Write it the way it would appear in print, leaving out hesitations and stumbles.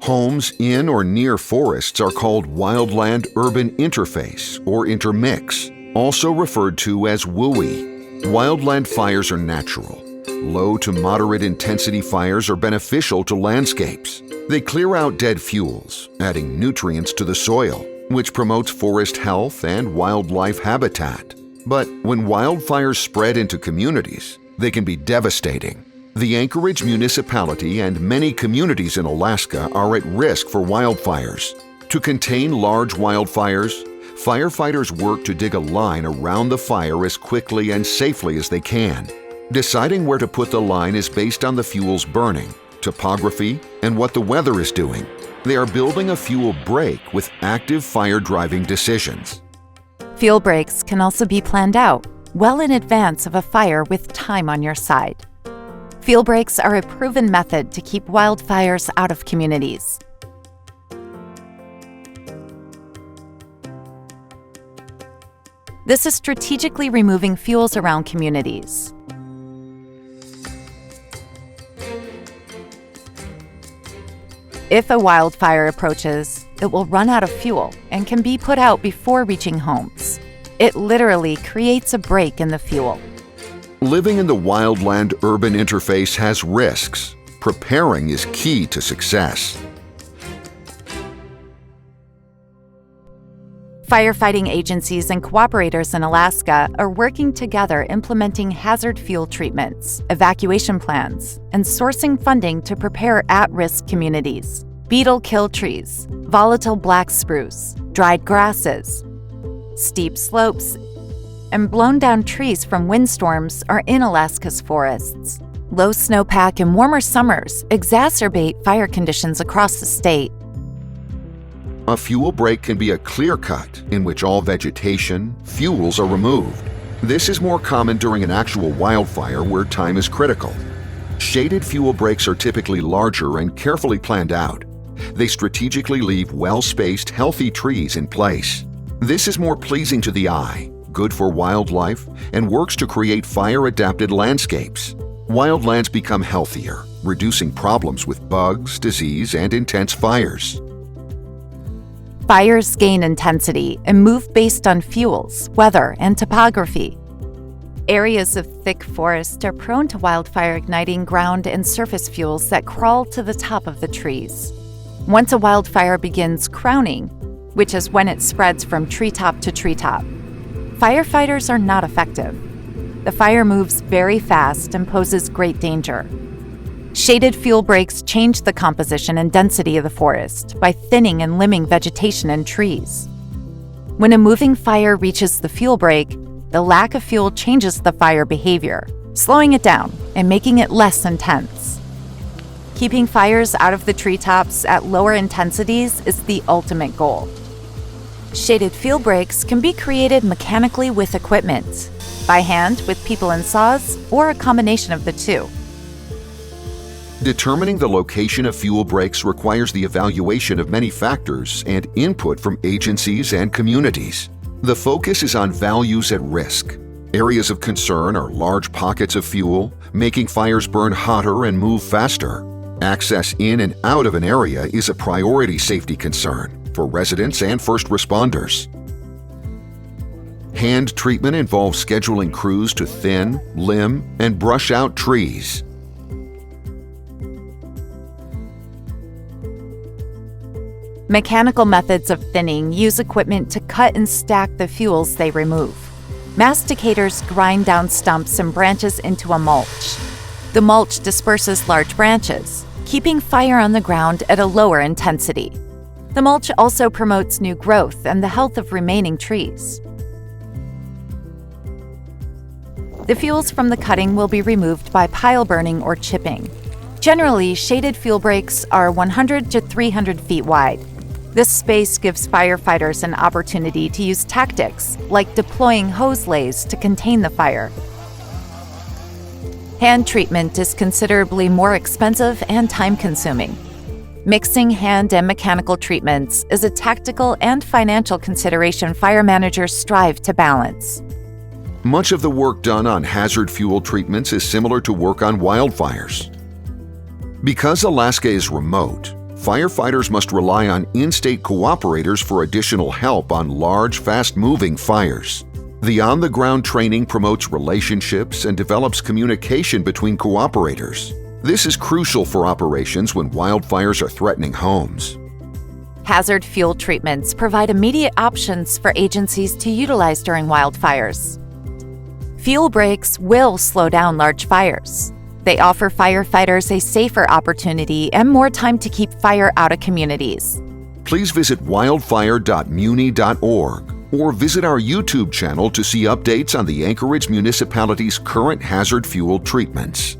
Homes in or near forests are called wildland-urban interface or intermix, also referred to as WUI. Wildland fires are natural. Low to moderate intensity fires are beneficial to landscapes. They clear out dead fuels, adding nutrients to the soil, which promotes forest health and wildlife habitat. But when wildfires spread into communities, they can be devastating. The Anchorage municipality and many communities in Alaska are at risk for wildfires. To contain large wildfires, firefighters work to dig a line around the fire as quickly and safely as they can. Deciding where to put the line is based on the fuels burning, topography, and what the weather is doing. They are building a fuel break with active fire-driving decisions. Fuel breaks can also be planned out well in advance of a fire with time on your side. Fuel breaks are a proven method to keep wildfires out of communities. This is strategically removing fuels around communities. If a wildfire approaches, it will run out of fuel and can be put out before reaching homes. It literally creates a break in the fuel. Living in the wildland-urban interface has risks. Preparing is key to success. Firefighting agencies and cooperators in Alaska are working together implementing hazard fuel treatments, evacuation plans, and sourcing funding to prepare at-risk communities. Beetle kill trees, volatile black spruce, dried grasses, steep slopes, and blown-down trees from windstorms are in Alaska's forests. Low snowpack and warmer summers exacerbate fire conditions across the state. A fuel break can be a clear cut in which all vegetation, fuels are removed. This is more common during an actual wildfire where time is critical. Shaded fuel breaks are typically larger and carefully planned out. They strategically leave well-spaced, healthy trees in place. This is more pleasing to the eye, good for wildlife, and works to create fire-adapted landscapes. Wildlands become healthier, reducing problems with bugs, disease, and intense fires. Fires gain intensity and move based on fuels, weather, and topography. Areas of thick forest are prone to wildfire igniting ground and surface fuels that crawl to the top of the trees. Once a wildfire begins crowning, which is when it spreads from treetop to treetop, firefighters are not effective. The fire moves very fast and poses great danger. Shaded fuel breaks change the composition and density of the forest by thinning and limbing vegetation and trees. When a moving fire reaches the fuel break, the lack of fuel changes the fire behavior, slowing it down and making it less intense. Keeping fires out of the treetops at lower intensities is the ultimate goal. Shaded fuel breaks can be created mechanically with equipment, by hand with people and saws, or a combination of the two. Determining the location of fuel breaks requires the evaluation of many factors and input from agencies and communities. The focus is on values at risk. Areas of concern are large pockets of fuel, making fires burn hotter and move faster. Access in and out of an area is a priority safety concern for residents and first responders. Hand treatment involves scheduling crews to thin, limb, and brush out trees. Mechanical methods of thinning use equipment to cut and stack the fuels they remove. Masticators grind down stumps and branches into a mulch. The mulch disperses large branches, keeping fire on the ground at a lower intensity. The mulch also promotes new growth and the health of remaining trees. The fuels from the cutting will be removed by pile burning or chipping. Generally, shaded fuel breaks are 100 to 300 feet wide. This space gives firefighters an opportunity to use tactics like deploying hose lays to contain the fire. Hand treatment is considerably more expensive and time-consuming. Mixing hand and mechanical treatments is a tactical and financial consideration fire managers strive to balance. Much of the work done on hazard fuel treatments is similar to work on wildfires. Because Alaska is remote, firefighters must rely on in-state cooperators for additional help on large, fast-moving fires. The on-the-ground training promotes relationships and develops communication between cooperators. This is crucial for operations when wildfires are threatening homes. Hazard fuel treatments provide immediate options for agencies to utilize during wildfires. Fuel breaks will slow down large fires. They offer firefighters a safer opportunity and more time to keep fire out of communities. Please visit wildfire.muni.org or visit our YouTube channel to see updates on the Anchorage Municipality's current hazard fuel treatments.